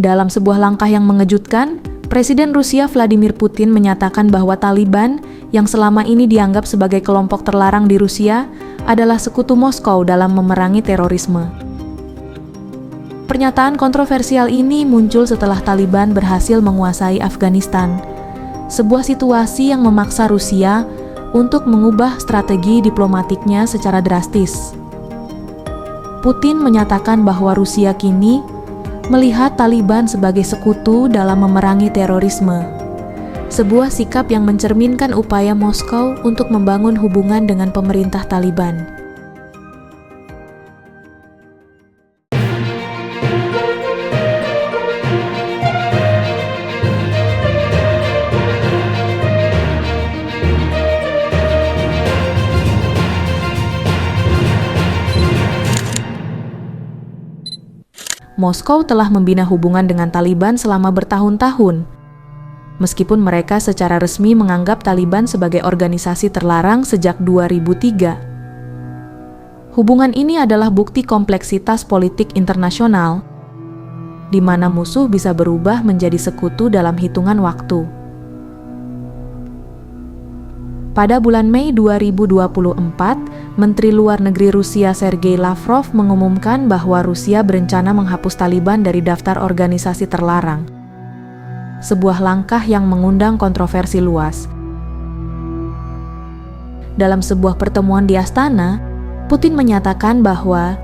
Dalam sebuah langkah yang mengejutkan, Presiden Rusia Vladimir Putin menyatakan bahwa Taliban, yang selama ini dianggap sebagai kelompok terlarang di Rusia, adalah sekutu Moskow dalam memerangi terorisme. Pernyataan kontroversial ini muncul setelah Taliban berhasil menguasai Afghanistan, sebuah situasi yang memaksa Rusia untuk mengubah strategi diplomatiknya secara drastis. Putin menyatakan bahwa Rusia kini melihat Taliban sebagai sekutu dalam memerangi terorisme, sebuah sikap yang mencerminkan upaya Moskow untuk membangun hubungan dengan pemerintah Taliban. Moskow telah membina hubungan dengan Taliban selama bertahun-tahun. Meskipun mereka secara resmi menganggap Taliban sebagai organisasi terlarang sejak 2003. Hubungan ini adalah bukti kompleksitas politik internasional, di mana musuh bisa berubah menjadi sekutu dalam hitungan waktu. Pada bulan Mei 2024, Menteri Luar Negeri Rusia Sergei Lavrov mengumumkan bahwa Rusia berencana menghapus Taliban dari daftar organisasi terlarang. Sebuah langkah yang mengundang kontroversi luas. Dalam sebuah pertemuan di Astana, Putin menyatakan bahwa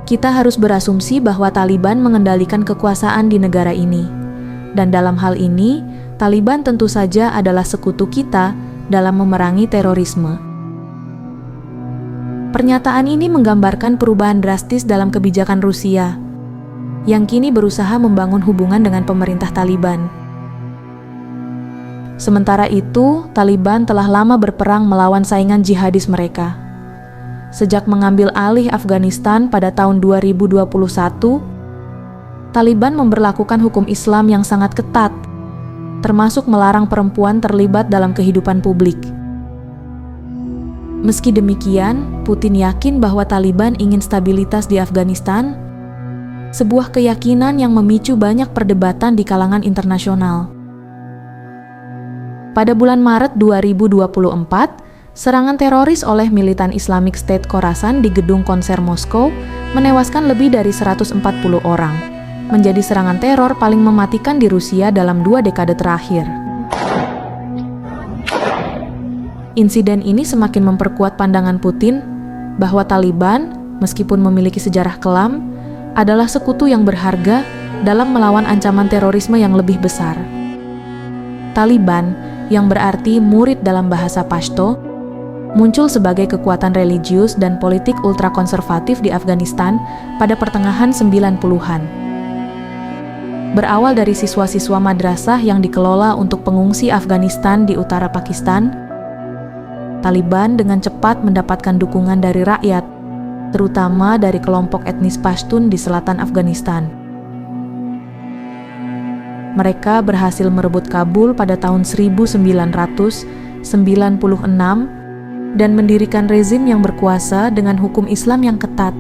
kita harus berasumsi bahwa Taliban mengendalikan kekuasaan di negara ini. Dan dalam hal ini, Taliban tentu saja adalah sekutu kita dalam memerangi terorisme. Pernyataan ini menggambarkan perubahan drastis dalam kebijakan Rusia, yang kini berusaha membangun hubungan dengan pemerintah Taliban. Sementara itu, Taliban telah lama berperang melawan saingan jihadis mereka. Sejak mengambil alih Afghanistan pada tahun 2021, Taliban memberlakukan hukum Islam yang sangat ketat, termasuk melarang perempuan terlibat dalam kehidupan publik. Meski demikian, Putin yakin bahwa Taliban ingin stabilitas di Afghanistan, sebuah keyakinan yang memicu banyak perdebatan di kalangan internasional. Pada bulan Maret 2024, serangan teroris oleh militan Islamic State Khorasan di gedung konser Moskow menewaskan lebih dari 140 orang, menjadi serangan teror paling mematikan di Rusia dalam 2 dekade terakhir. Insiden ini semakin memperkuat pandangan Putin bahwa Taliban, meskipun memiliki sejarah kelam, adalah sekutu yang berharga dalam melawan ancaman terorisme yang lebih besar. Taliban, yang berarti murid dalam bahasa Pashto, muncul sebagai kekuatan religius dan politik ultrakonservatif di Afghanistan pada pertengahan 90-an. Berawal dari siswa-siswa madrasah yang dikelola untuk pengungsi Afghanistan di utara Pakistan, Taliban dengan cepat mendapatkan dukungan dari rakyat, terutama dari kelompok etnis Pashtun di selatan Afghanistan. Mereka berhasil merebut Kabul pada tahun 1996 dan mendirikan rezim yang berkuasa dengan hukum Islam yang ketat.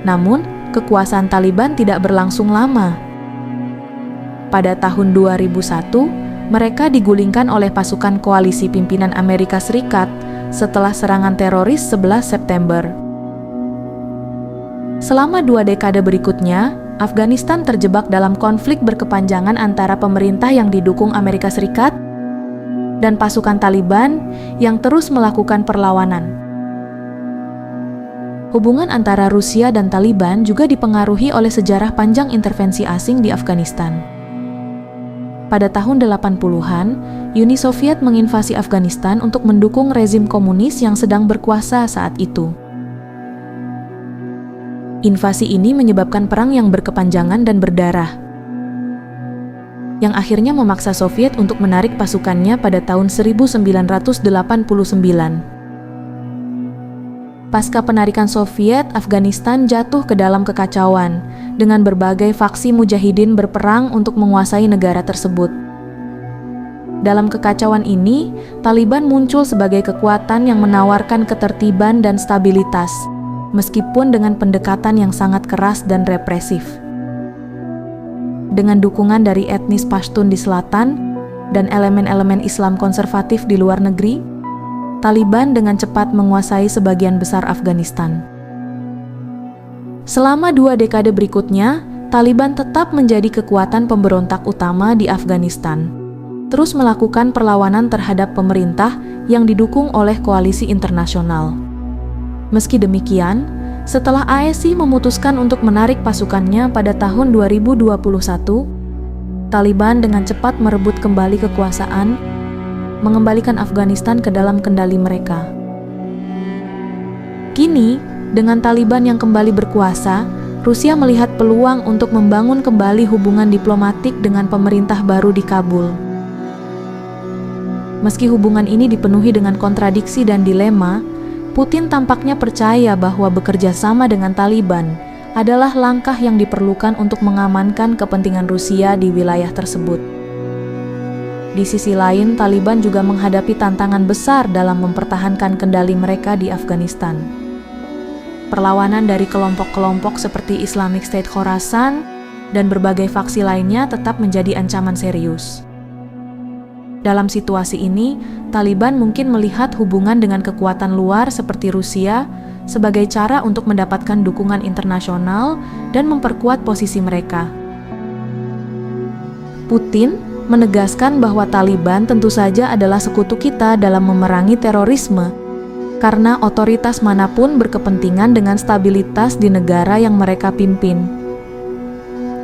Namun, kekuasaan Taliban tidak berlangsung lama. Pada tahun 2001, mereka digulingkan oleh pasukan koalisi pimpinan Amerika Serikat setelah serangan teroris 11 September. Selama 2 dekade berikutnya, Afghanistan terjebak dalam konflik berkepanjangan antara pemerintah yang didukung Amerika Serikat dan pasukan Taliban yang terus melakukan perlawanan. Hubungan antara Rusia dan Taliban juga dipengaruhi oleh sejarah panjang intervensi asing di Afghanistan. Pada tahun 80-an, Uni Soviet menginvasi Afghanistan untuk mendukung rezim komunis yang sedang berkuasa saat itu. Invasi ini menyebabkan perang yang berkepanjangan dan berdarah, yang akhirnya memaksa Soviet untuk menarik pasukannya pada tahun 1989. Pasca penarikan Soviet, Afghanistan jatuh ke dalam kekacauan, dengan berbagai faksi mujahidin berperang untuk menguasai negara tersebut. Dalam kekacauan ini, Taliban muncul sebagai kekuatan yang menawarkan ketertiban dan stabilitas, meskipun dengan pendekatan yang sangat keras dan represif. dengan dukungan dari etnis Pashtun di selatan dan elemen-elemen Islam konservatif di luar negeri, Taliban dengan cepat menguasai sebagian besar Afghanistan. Selama 2 dekade berikutnya, Taliban tetap menjadi kekuatan pemberontak utama di Afghanistan, terus melakukan perlawanan terhadap pemerintah yang didukung oleh koalisi internasional. Meski demikian, setelah ISI memutuskan untuk menarik pasukannya pada tahun 2021, Taliban dengan cepat merebut kembali kekuasaan, mengembalikan Afghanistan ke dalam kendali mereka. Kini, dengan Taliban yang kembali berkuasa, Rusia melihat peluang untuk membangun kembali hubungan diplomatik dengan pemerintah baru di Kabul. Meski hubungan ini dipenuhi dengan kontradiksi dan dilema, Putin tampaknya percaya bahwa bekerja sama dengan Taliban adalah langkah yang diperlukan untuk mengamankan kepentingan Rusia di wilayah tersebut. Di sisi lain, Taliban juga menghadapi tantangan besar dalam mempertahankan kendali mereka di Afghanistan. Perlawanan dari kelompok-kelompok seperti Islamic State Khorasan dan berbagai faksi lainnya tetap menjadi ancaman serius. Dalam situasi ini, Taliban mungkin melihat hubungan dengan kekuatan luar seperti Rusia sebagai cara untuk mendapatkan dukungan internasional dan memperkuat posisi mereka. Putin menegaskan bahwa Taliban tentu saja adalah sekutu kita dalam memerangi terorisme, karena otoritas manapun berkepentingan dengan stabilitas di negara yang mereka pimpin.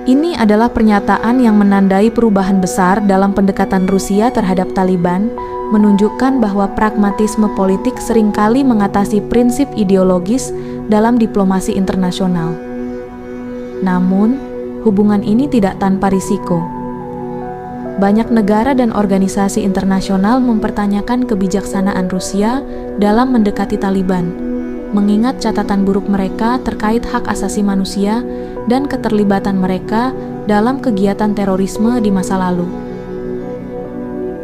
Ini adalah pernyataan yang menandai perubahan besar dalam pendekatan Rusia terhadap Taliban, menunjukkan bahwa pragmatisme politik seringkali mengatasi prinsip ideologis dalam diplomasi internasional. Namun, hubungan ini tidak tanpa risiko. Banyak negara dan organisasi internasional mempertanyakan kebijaksanaan Rusia dalam mendekati Taliban, mengingat catatan buruk mereka terkait hak asasi manusia dan keterlibatan mereka dalam kegiatan terorisme di masa lalu.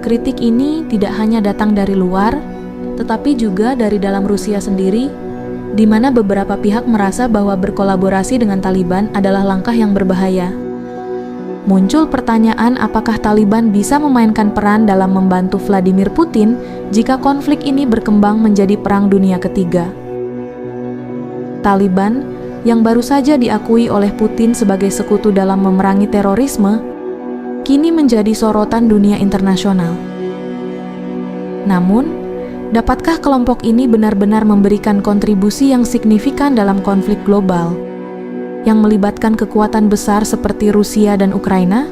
Kritik ini tidak hanya datang dari luar, tetapi juga dari dalam Rusia sendiri, di mana beberapa pihak merasa bahwa berkolaborasi dengan Taliban adalah langkah yang berbahaya. Muncul pertanyaan apakah Taliban bisa memainkan peran dalam membantu Vladimir Putin jika konflik ini berkembang menjadi Perang Dunia Ketiga. Taliban, yang baru saja diakui oleh Putin sebagai sekutu dalam memerangi terorisme, kini menjadi sorotan dunia internasional. Namun, dapatkah kelompok ini benar-benar memberikan kontribusi yang signifikan dalam konflik global yang melibatkan kekuatan besar seperti Rusia dan Ukraina?